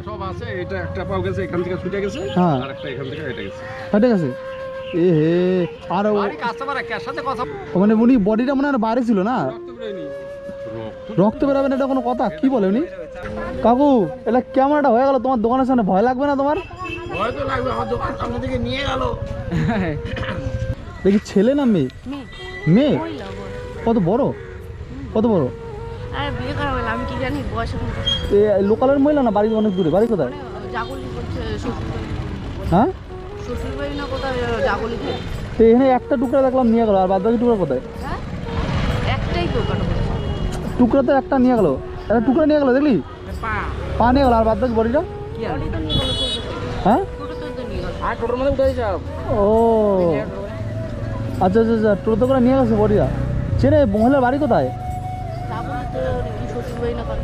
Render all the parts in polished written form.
সব আছে, এটা একটা পাও গেছে এখান থেকে ছুটে গেছে, আর একটা এখান থেকে এটা গেছে। এটা গেছে এ হে। আর বাড়ি কাস্টমার কার সাথে কথা মানে উনি বডিটা মনে হয় বাইরে ছিল না, রক্ত বেরাবে না, এটা কোনো কথা? কি বলে উনি? কাকু এটা কেমন একটা হয়ে গেল তোমার দোকানের সামনে, ভয় লাগবে না তোমার? ভয় তো লাগবে, আমার দোকান সামনে থেকে নিয়ে গেল। দেখি ছেলে না মেয়ে? মেয়ে। কত বড়? কত বড়? আরে বিয়ে করা হলো, আমি কি জানি বয়স এখন কত। লোকালের মহিলা না? বাড়ি অনেক দূরে। বাড়ি কোথায়? জাগলি করছে শ্বশুরবাড়ি। হ্যাঁ শ্বশুরবাড়ি না কোথায়, জাগলি থেকে। তো এখানে একটা টুকরা দেখলাম নিয়ে গেল, আর বাদ বাকি টুকরা কোথায়? হ্যাঁ একটাই তো কাটো। টুকরা তো একটা নিয়ে গেল, একটা টুকরা নিয়ে গেল দেখলি? পা নিয়ে গেল, আর বাদ বাকি বডিটা? বডি তো নিয়ে গেল ছোট। হ্যাঁ ছোট তো নিয়ে গেল। আর টোটোর মধ্যে উঠে যাও। ও আচ্ছা আচ্ছা আচ্ছা, টোটো করে নিয়ে গেছে বডিটা। ছেলে মহিলার বাড়ি কোথায়? জাগলি তো কি শ্বশুরবাড়ি না কাটো।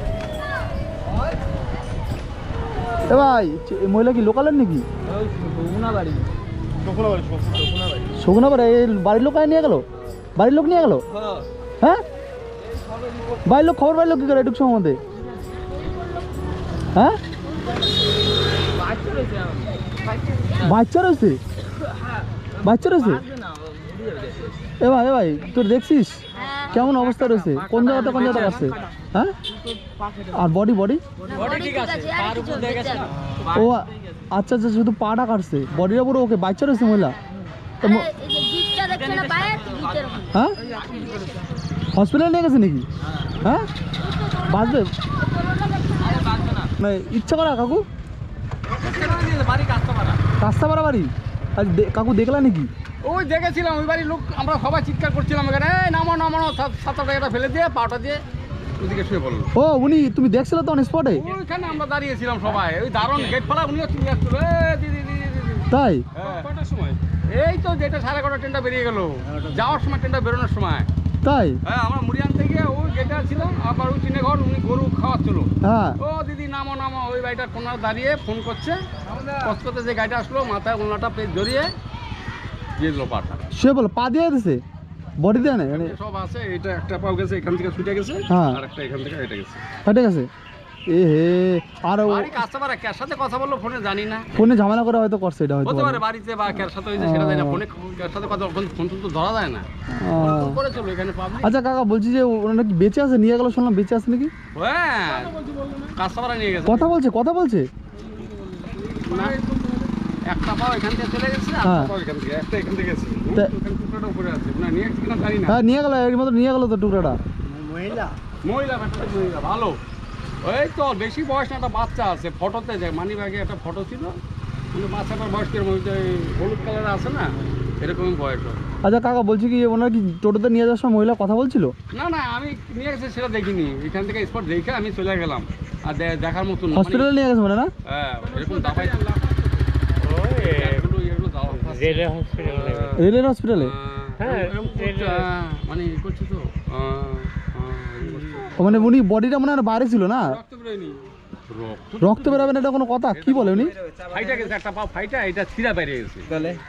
এ ভাই এই মহিলা কি লোকালের নাকি? সগুনাবাড়ি। এই বাড়ির লোক নিয়ে গেল? বাড়ির লোক নিয়ে গেল? হ্যাঁ বাড়ির লোক খবর পাইলো কি করে এটুক সম্বন্ধে? হ্যাঁ বাচ্চা রয়েছে? বাচ্চা রয়েছে? এ ভাই তোর দেখছিস কেমন অবস্থা রয়েছে? কোন জায়গাতে কাটছে? হ্যাঁ আর বডি? বডি ঠিক আছে, আর কিছু দেখছে না। ও আচ্ছা আচ্ছা, শুধু পাটা কাটছে, বডিটা পুরো ওকে। বাচ্চা রয়েছে মহিলা? এই যে গিটটা দেখছ না পায়ে, গিটের ওখানে। হ্যাঁ হসপিটালে নিয়ে গেছে নাকি? হ্যাঁ বাঁচবে মানে ইচ্ছা করা কাকু? কাস্তাপাড়া বাড়ি? আজ কাকু দেখলা নাকি? ওই দেখেছিলাম, ওই বাড়ির লোক আমরা সবাই চিৎকার করছিলাম এখানে, এই নামো নামো, 7 টাকাটা ফেলে দিয়ে পাটা দিয়ে ওদিকে শুয়ে পড়লো। ও উনি তুমি দেখছিলে তো অন স্পটে? ওইখানে আমরা দাঁড়িয়েছিলাম সবাই, ওই দারুণ গেট ফেলা, উনিও চিনে আসছিল, দিদি দিদি দিদি। তাই? কটার সময়? এই তো যেটা 11:30 ট্রেনটা বেরিয়ে গেল, যাওয়ার সময় ট্রেনটা বেরোনোর সময়। তাই? হ্যাঁ আমরা মুড়ি আনতে গিয়ে ওই গেটে ছিল, আবার ওই চিনে ঘর, উনি গরু খাওয়াচ্ছিল। হ্যাঁ ও দিদি নামো নামো, ওই বাড়িটার কোনায় দাঁড়িয়ে ফোন করছে, কষ্ট করতে যে গাড়িটা আসলো, মাথায় ওনাটা পেট জড়িয়ে দিয়ে দিল পাটা। সে বলো পা দিয়ে দিছে, বডি দেয় না মানে? সব আছে, এটা একটা পাও গেছে এখান থেকে ছুটে গেছে, আর একটা এখান থেকে এটা গেছে। ঠিক আছে এ হে। আর বাড়ি কাস্টমার কার সাথে কথা বললো ফোনে জানি না, ফোনে ঝামেলা করে হয়তো করছে এটা, হয়তো হতে পারে বাড়িতে বা কার সাথে হয়েছে সেটা জানি না, ফোনে কার সাথে কথা ফোন তো ধরা যায় না। ফোন করেছিল এখানে পাবলিক। আচ্ছা কাকা বলছি যে ওনারা কি বেঁচে আছে? নিয়ে গেল শুনলাম, বেঁচে আছে নাকি? হ্যাঁ কাস্টমার নিয়ে গেছে। কথা বলছে না, একটা পাও এখান থেকে চলে গেছে, আর একটা পাও এখান থেকে, একটা এখান থেকে গেছে, ওখানে টুকরাটা উপরে আছে না, নিয়ে গেছে কিনা জানি না। হ্যাঁ নিয়ে গেল, এর মধ্যে নিয়ে গেল তো টুকরাটা। মহিলা ব্যাপারটা মহিলা ভালো, ওই তো বেশি বয়স না, একটা বাচ্চা আছে ফটোতে, যায় মানি ব্যাগে একটা ফটো ছিল, কিন্তু বাচ্চাটার বয়স কিরকম হলুদ কালার আছে না, এরকমই বয়স। আচ্ছা কাকা বলছি কি ওনার কি টোটোতে নিয়ে যাওয়ার সময় মহিলা কথা বলছিল? না না আমি নিয়ে গেছি সেটা দেখিনি, এখান থেকে স্পট দেখে আমি চলে গেলাম, আর দেখার মতন না, হসপিটালে নিয়ে গেছে মানে না? হ্যাঁ এরকম দাবাই রেলের হসপিটালে? মানে ই করছে তো, মানে উনি বডিটা মনে হয় বাইরে ছিল না, রক্ত বেরোয়নি, রক্ত বেরাবে না, এটা কোনো কথা? কি বলে উনি? ফাইটা গেছে একটা পাও, ফাইটা এটা ছিঁড়া বেরিয়ে গেছে,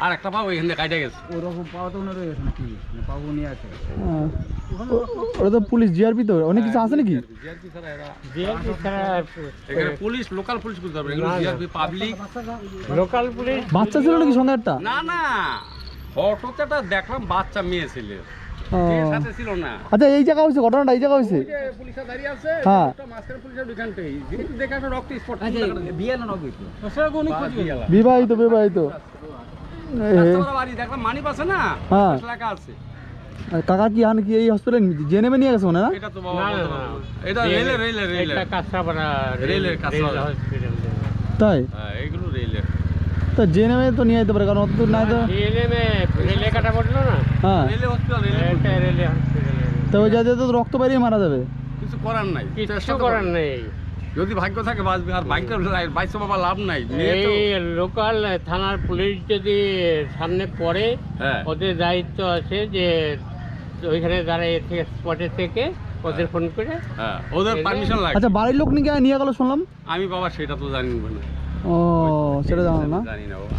আর একটা পাও এখান থেকে কাইটা গেছে। ওরকম পাওয়া তো ওনার রয়েছে নাকি? পাবো নিয়ে আছে। ওটা তো পুলিশ জিআরপি তো, অনেক কিছু আছে নাকি? এখানে পুলিশ, লোকাল পুলিশ বুঝতে পারবে, এগুলো জিআরপি পাবলিক, লোকাল পুলিশ। বাচ্চা ছিল নাকি সঙ্গে একটা? না না ফটোতে একটা দেখলাম বাচ্চা মেয়ে ছেলে, এর সাথে ছিল না। আচ্ছা এই জায়গা হয়েছে ঘটনাটা, এই জায়গা হয়েছে? ওই যে পুলিশরা দাঁড়িয়ে আছে, হ্যাঁ। একটা মাস্টার পুলিশের ওইখানটাই, যেহেতু দেখে একটা রক্ত স্পট। বিয়ে না নবী তো। বিবাহিত? এ হে। রাস্তার বাড়ি দেখলাম মানি পাশে না, হ্যাঁ। লেখা আছে। আর কাকা কি আন কি এই হসপিটালে জেনেমে নিয়ে গেছে মনে না? এটা তো বাবা বলতে পারবো না। এটা রেলের এটা কাঁচরাপাড়া রেলের কাঁচরাপাড়া হসপিটাল। তাই? হ্যাঁ এইগুলো রেলের। তা জেনেমে তো নিয়ে যেতে পারে, কারণ অত দূর নাই তো। রেলে কাটা পড়লো না? হ্যাঁ রেলে হসপিটাল, এটা রেলে হসপিটালে। তো ওই জায়গাতে তো রক্ত বেরিয়ে মারা যাবে। কিছু করার নাই, কিচ্ছু করার নেই। যদি ভাগ্য থাকে বাঁচবে, আর ভাগ্য বাইশে বাবা লাভ নাই। এই লোকাল থানার পুলিশ যদি সামনে পড়ে, হ্যাঁ ওদের দায়িত্ব আছে যে ওইখানে যারা স্পটে থেকে ওদের ফোন করে। হ্যাঁ ওদের পারমিশন লাগে। আচ্ছা বাড়ির লোক নিয়ে গেল শুনলাম? আমি বাবা সেটা তো জানি না। ও সেটা জানো না? জানি না বাবা।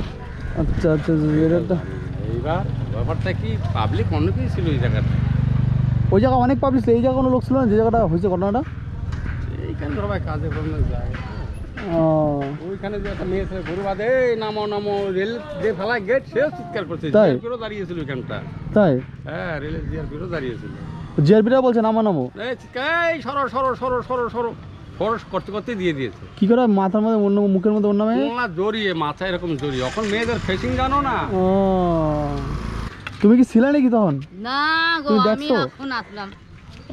আচ্ছা আচ্ছা এটা তো এইবার ব্যাপারটা কি পাবলিক অনেকেই ছিল এই জায়গাটা, ওই জায়গা অনেক পাবলিক, এই জায়গা কোনো লোক ছিল না যে জায়গাটা হয়েছে ঘটনাটা? এইখানে সবাই কাজে কর্মে যায়। ও ওইখানে যে একটা মেয়ে ছেলে গরু বাঁধে, এই নামো নামো, রেল যে ফেলায় গেট সেও চিৎকার করছে, তাই? জিআরপিও দাঁড়িয়েছিল ওইখানটা। তাই হ্যাঁ, রেলের জিআরপিও দাঁড়িয়েছিল। জিআরপিরা বলছে নামো নামো, এই চিৎকার, এই সরো সরো সরো সরো সরো সরো করতে করতে দিয়ে দিয়েছে। কি করে মাথার মধ্যে অন্য মুখের মধ্যে অন্য মেয়ে? ওনা জড়িয়ে, মাথা এরকম জড়িয়ে। এখন মেয়েদের ফেসিং জানো না? ও তুমি কি ছিলে নাকি তখন? না গো, তুমি আমি দেখছো? এখন আসলাম।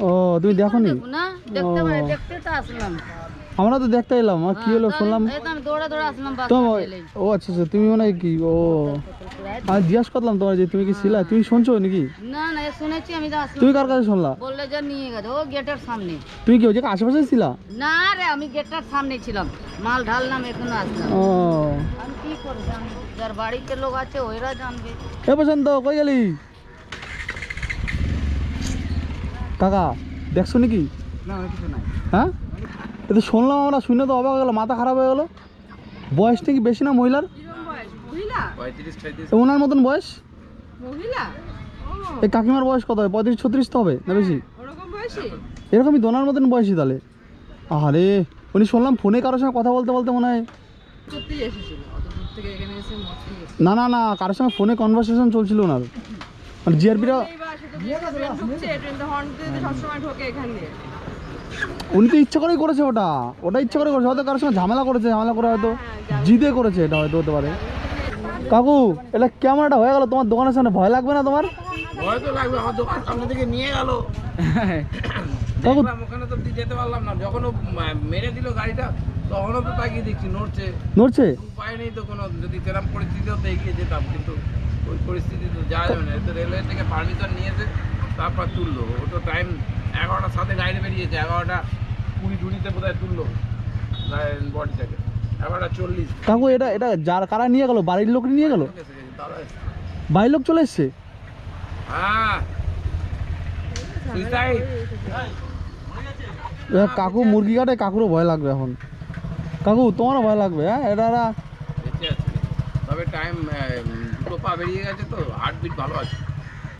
ও তুমি দেখোনি? দেখো না, দেখতে ও। পারে, দেখতে তো আসলাম। আমরা তো দেখতে এলাম, আর কি হলো শুনলাম এই তো আমি দৌড়ে দৌড়ে আসলাম বাস তো। এলেই। ও আচ্ছা আচ্ছা, তুমি মনে হয় কি, ও আমি জিজ্ঞাসা করলাম তোমার যে তুমি কি ছিলা, তুমি শুনছো নাকি? না না, এ শুনেছি, আমি তো আসলাম। তুমি কার কাছে শুনলা? বললে যে নিয়ে গেছে, ও গেটের সামনে। তুমি কি ওই জায়গায় আশেপাশে ছিলা? না রে, আমি গেটের সামনে ছিলাম, মাল ঢাললাম, এখনো আসলাম। ও আমি কি করে জানবো? যার বাড়িতে লোক আছে ওইরা জানবে। এ প্রশান্ত কই গেলি? কাকা দেখছো নাকি? না, কিছু নাই। হ্যাঁ, এ তো শুনলাম, আমরা শুনে তো অবাক হয়ে গেলো, মাথা খারাপ হয়ে গেলো। বয়সটা কি বেশি না মহিলার? মহিলা? 35-36। এ ওনার মতন বয়স? মহিলা? এই কাকিমার বয়স কত হবে? 35-36 তো হবে না বেশি? ওরকম বয়সী? এরকমই দোনার মতন বয়সী তাহলে। আরে উনি শুনলাম ফোনে কারোর সঙ্গে কথা বলতে বলতে মনে হয়, সত্যি এসেছিল, অত দূর থেকে এখানে এসে মস্তি গেছে। না না না, কারোর সঙ্গে ফোনে কনভারসেশন চলছিল ওনার, মানে জিআরপিরা। উনি তো ইচ্ছা করেই করেছে ওটা, ওটা ইচ্ছা করে করেছে, হয়তো কারোর সঙ্গে ঝামেলা করেছে, ঝামেলা করে হয়তো জিদে করেছে, এটা হয়তো হতে পারে। কাকু এটা কেমন একটা হয়ে গেল তোমার দোকানের সামনে, ভয় লাগবে না তোমার? ভয় তো লাগবে, আমার দোকান সামনে থেকে নিয়ে গেল। কাকু দেখলাম, ওখানে তো যেতে পারলাম না। যখন ও মেরে দিল গাড়িটা, তখনও তো তাকিয়ে দেখছি নড়ছে। নড়ছে? উপায় নেই তো কোনো, যদি সেরকম পরিস্থিতি হতো এগিয়ে যেতাম, কিন্তু ওই পরিস্থিতি তো যাওয়া যাবে না। তো রেলওয়ে থেকে পারমিশন নিয়েছে, তারপর তুললো। ও তো টাইম 11টার সাথে গাড়ি বেরিয়েছে, 11:20-20 বোধ হয় তুললো বডিটাকে, 11:40। কাকু এটা এটা যার কারা নিয়ে গেল, বাড়ির লোক নিয়ে গেল? বাড়ির লোক চলে এসছে? হ্যাঁ, সুইসাইড। কাকু মুরগি কাটে, কাকুরও ভয় লাগবে এখন। কাকু তোমারও ভয় লাগবে? হ্যাঁ, এটা বেঁচে আছে, তবে টাইম 2 পা বেরিয়ে গেছে, তো হার্টবিট ভালো আছে।